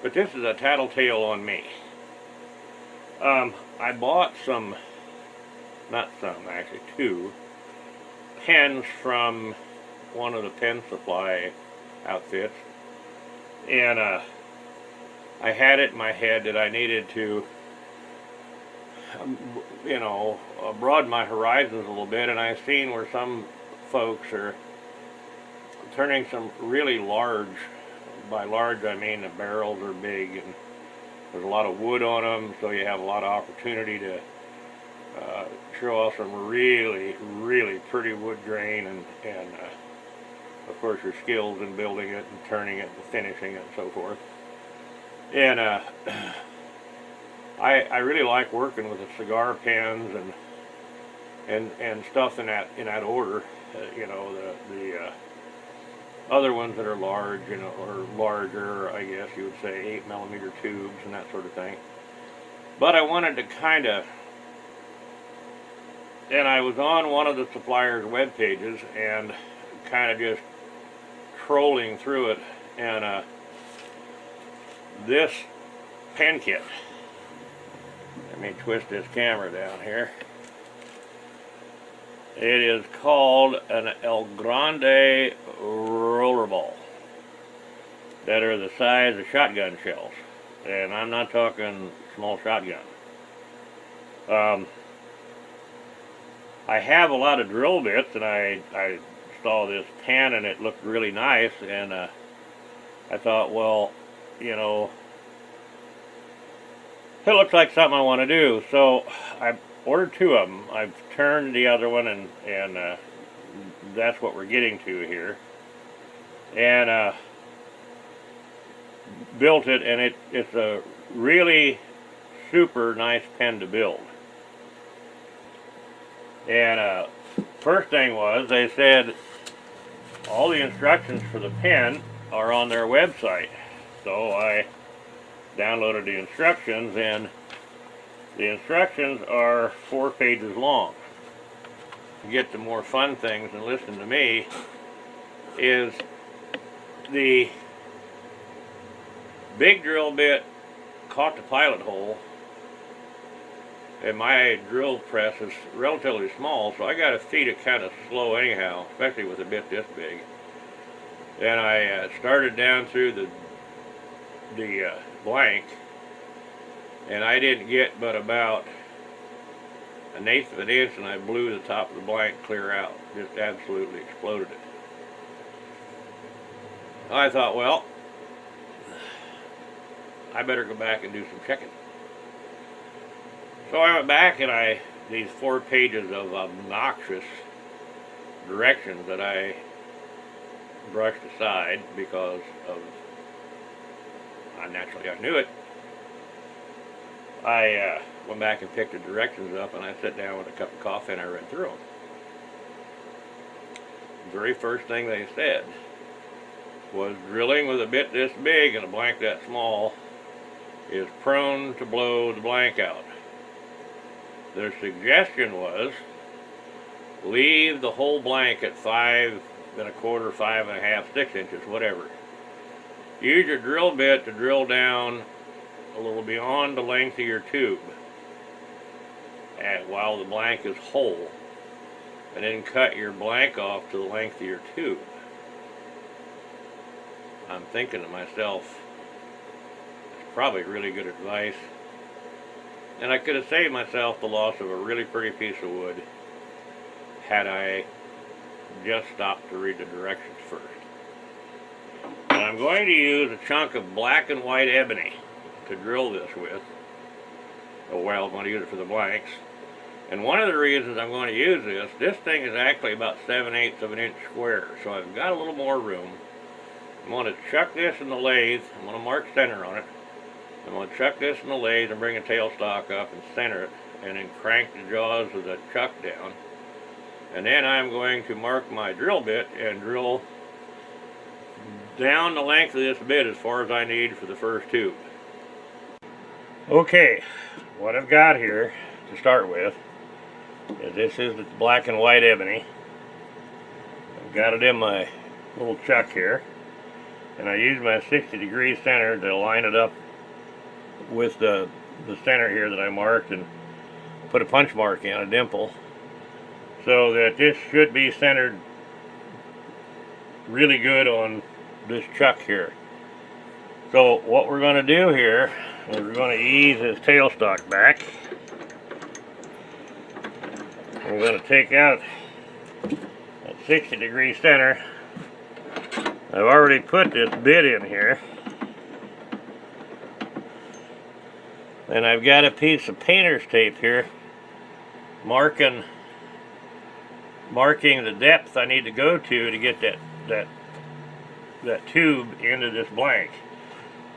But this is a tattletale on me. I bought some, not some, actually two, pens from one of the pen supply outfits. And I had it in my head that I needed to, broaden my horizons a little bit. And I've seen where some folks are turning some really large, by large I mean the barrels are big and there's a lot of wood on them, so you have a lot of opportunity to show off some really, really pretty wood grain and of course your skills in building it and turning it and finishing it and so forth. And I really like working with the cigar pens and stuff in that order. The other ones that are large, or larger, I guess you would say, 8mm tubes and that sort of thing. But I wanted to kind of, and I was on one of the supplier's web pages and kind of just trolling through it, and this pen kit, let me twist this camera down here. It is called an El Grande rollerball that are the size of shotgun shells, and I'm not talking small shotgun. I have a lot of drill bits, and I saw this pen and it looked really nice, and I thought, well, it looks like something I want to do, so I ordered two of them. I've turned the other one, and that's what we're getting to here. And built it, and it's a really super nice pen to build. And first thing was, they said all the instructions for the pen are on their website. So I downloaded the instructions, and the instructions are 4 pages long. To get to more fun things and listen to me, is the big drill bit caught the pilot hole, and my drill press is relatively small, so I got to feed it kind of slow anyhow, especially with a bit this big. And I started down through the blank, and I didn't get but about 1/8 of an inch, and I blew the top of the blank clear out. Just absolutely exploded it. I thought, well, I better go back and do some checking. So I went back, and these 4 pages of obnoxious directions that I brushed aside because of, naturally I knew it. I went back and picked the directions up, and I sat down with a cup of coffee and I read through them. The very first thing they said was drilling with a bit this big and a blank that small is prone to blow the blank out. Their suggestion was leave the whole blank at 5 1/4, 5 1/2, 6 inches, whatever. Use your drill bit to drill down a little beyond the length of your tube while the blank is whole, and then cut your blank off to the length of your tube. I'm thinking to myself, it's probably really good advice, and I could have saved myself the loss of a really pretty piece of wood had I just stopped to read the directions first. And I'm going to use a chunk of black and white ebony to drill this with. Oh well, I'm going to use it for the blanks. And one of the reasons I'm going to use this thing is actually about 7/8 of an inch square, so I've got a little more room. I'm going to chuck this in the lathe. I'm going to mark center on it. I'm going to chuck this in the lathe and bring a tailstock up and center it, and then crank the jaws of the chuck down. And then I'm going to mark my drill bit and drill down the length of this bit as far as I need for the first tube. Okay, what I've got here to start with is this is the black and white ebony. I've got it in my little chuck here. And I use my 60-degree center to line it up with the center here that I marked, and put a punch mark in, a dimple, so that this should be centered really good on this chuck here. So what we're going to do here is we're going to ease this tailstock back. We're going to take out that 60-degree center. I've already put this bit in here. And I've got a piece of painter's tape here marking the depth I need to go to get that tube into this blank.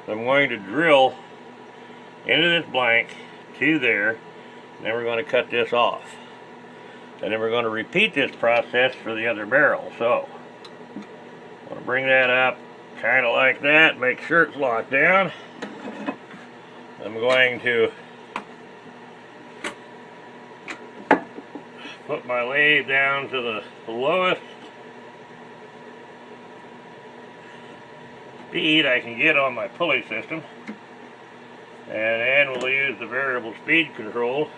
So I'm going to drill into this blank to there, and then we're going to cut this off. And then we're going to repeat this process for the other barrel. So I'm going to bring that up kind of like that, make sure it's locked down. I'm going to put my lathe down to the lowest speed I can get on my pulley system, and then we'll use the variable speed control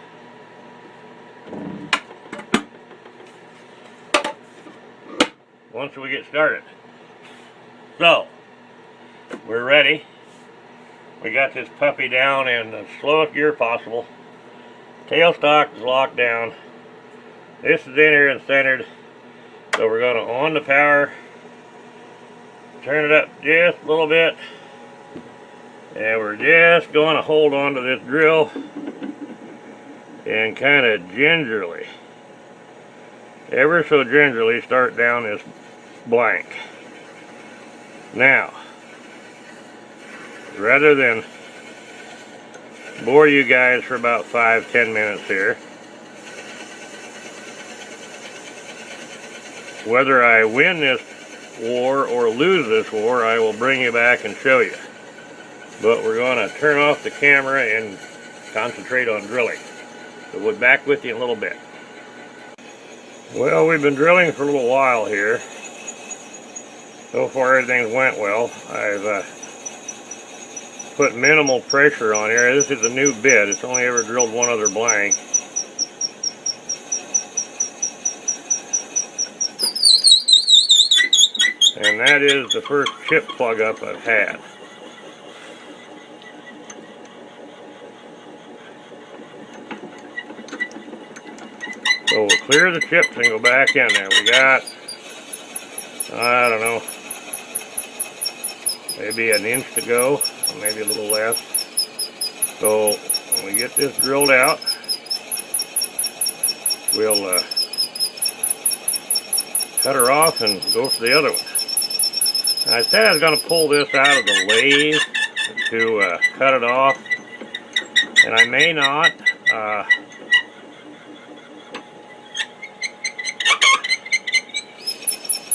once we get started. So, we're ready. We got this puppy down in the slowest gear possible. Tailstock is locked down. This is in here and centered. So we're going to on the power, turn it up just a little bit, and we're just going to hold on to this drill and kind of gingerly, ever so gingerly, start down this blank. Now, rather than bore you guys for about 5-10 minutes here, whether I win this war or lose this war, I will bring you back and show you. But we're going to turn off the camera and concentrate on drilling. So we'll be back with you in a little bit. Well, we've been drilling for a little while here. So far everything's went well. I've put minimal pressure on here. This is a new bit. It's only ever drilled one other blank. And that is the first chip plug up I've had. So we'll clear the chips and go back in there. We got, I don't know, maybe an inch to go, maybe a little less. So when we get this drilled out, we'll cut her off and go for the other one. I said I was going to pull this out of the lathe to cut it off, and I may not.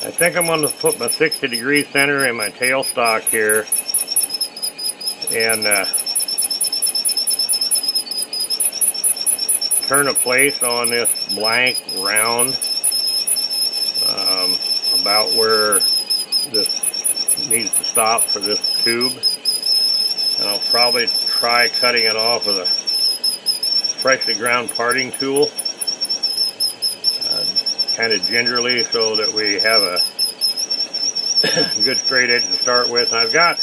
I think I'm going to put my 60-degree center in my tailstock here and turn a place on this blank round about where this needs to stop for this tube. And I'll probably try cutting it off with a freshly ground parting tool. Kind of gingerly so that we have a good straight edge to start with. And I've got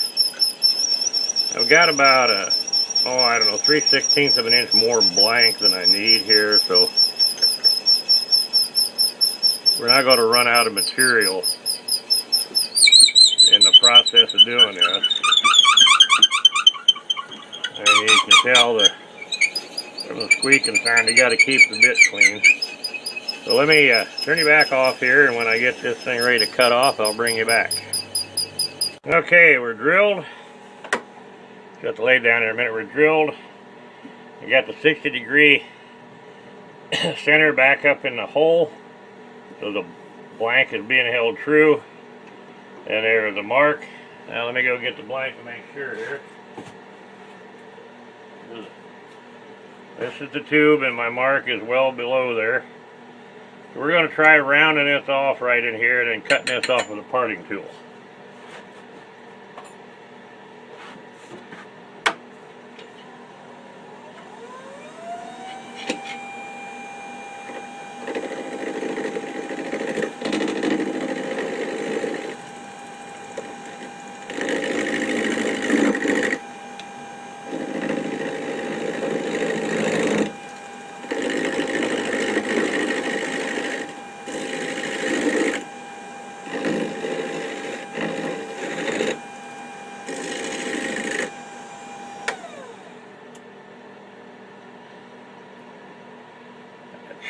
about a, I don't know, 3/16 of an inch more blank than I need here, so we're not going to run out of material in the process of doing this. And you can tell the squeaking sound. You got to keep the bit clean. So let me turn you back off here, and when I get this thing ready to cut off, I'll bring you back. Okay, we're drilled. Got the lathe down here a minute. We're drilled. We got the 60-degree center back up in the hole, so the blank is being held true. And there's the mark. Now let me go get the blank to make sure here. This is the tube, and my mark is well below there. We're going to try rounding this off right in here and then cutting this off with a parting tool.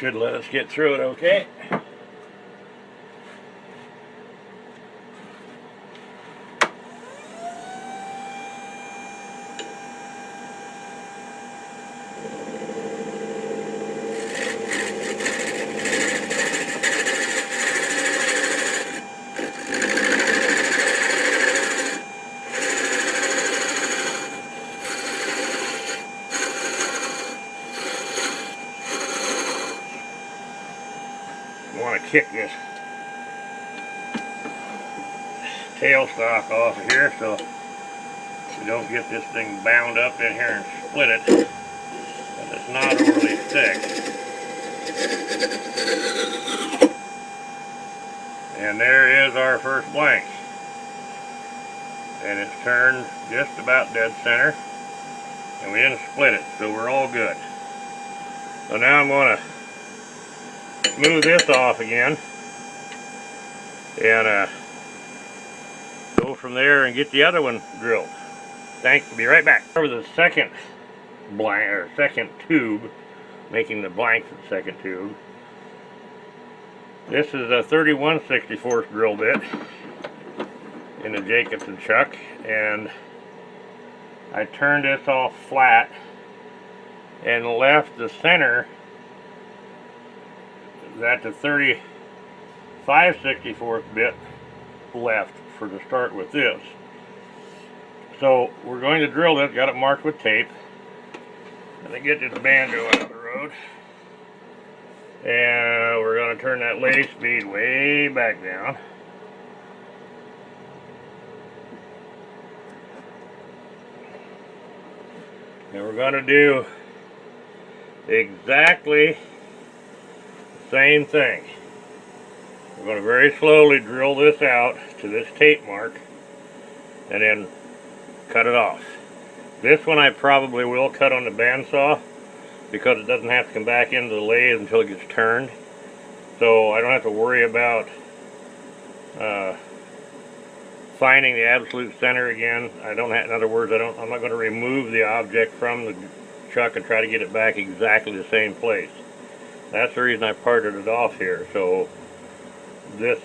should let us get through it okay. Want to kick this tailstock off of here so you don't get this thing bound up in here and split it, but it's not overly thick. And there is our first blank, and it's turned just about dead center, and we didn't split it, so we're all good. So now I'm going to smooth this off again and go from there and get the other one drilled. Thanks, be right back. For the second blank, or second tube, making the blank for the second tube. This is a 31/64 drill bit in a Jacobson chuck, and I turned this off flat and left the center at the 35/64 bit left for to start with this. So we're going to drill this, got it marked with tape. Let me get this banjo out of the road. And we're going to turn that lathe speed way back down. And we're going to do exactly the same thing. We're going to very slowly drill this out to this tape mark and then cut it off. This one I probably will cut on the bandsaw because it doesn't have to come back into the lathe until it gets turned. So I don't have to worry about finding the absolute center again. I don't have, in other words, I'm not going to remove the object from the chuck and try to get it back exactly the same place. That's the reason I parted it off here. So this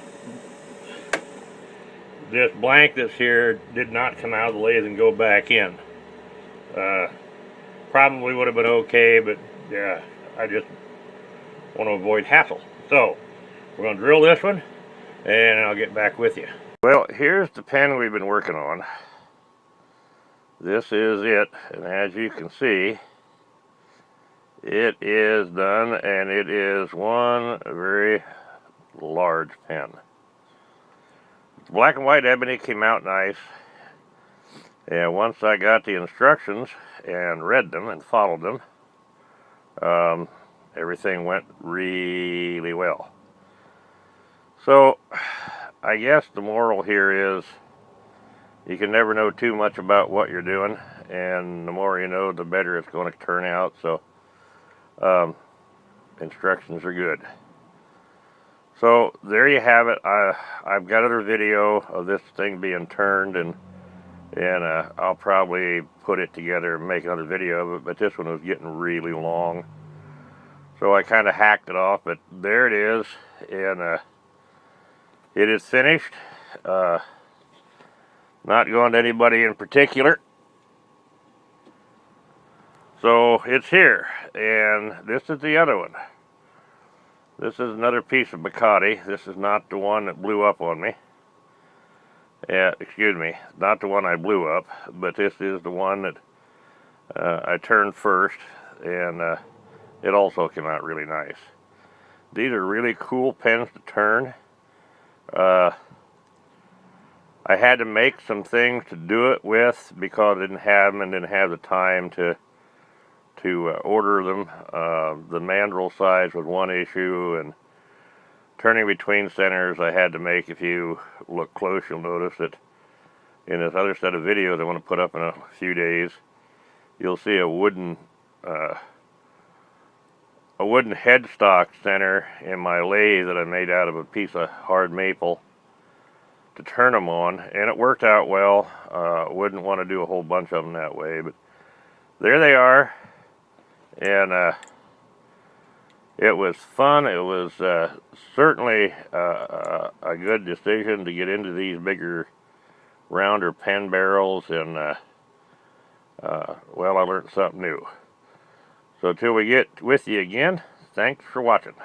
blank that's here did not come out of the lathe and go back in. Probably would have been okay, but yeah, I just want to avoid hassle. So we're going to drill this one and I'll get back with you. Well, here's the pen we've been working on. This is it, and as you can see, it is done, and it is one very large pen. The black and white ebony came out nice, and once I got the instructions and read them and followed them, everything went really well. So I guess the moral here is you can never know too much about what you're doing, and the more you know, the better it's going to turn out. So instructions are good. So there you have it. I've got another video of this thing being turned, and I'll probably put it together and make another video of it, but this one was getting really long, so I kind of hacked it off. But there it is, and it is finished. Not going to anybody in particular. So it's here, and this is the other one. This is another piece of Bacardi. This is not the one that blew up on me. Excuse me, not the one I blew up, but this is the one that I turned first, and it also came out really nice. These are really cool pens to turn. I had to make some things to do it with because I didn't have them and didn't have the time to order them. The mandrel size was one issue, and turning between centers I had to make. If you look close, you'll notice that in this other set of videos I want to put up in a few days, you'll see a wooden headstock center in my lathe that I made out of a piece of hard maple to turn them on, and it worked out well. Wouldn't want to do a whole bunch of them that way, but there they are. And It was fun. It was certainly a good decision to get into these bigger, rounder pen barrels, and well, I learned something new. So till we get with you again, thanks for watching.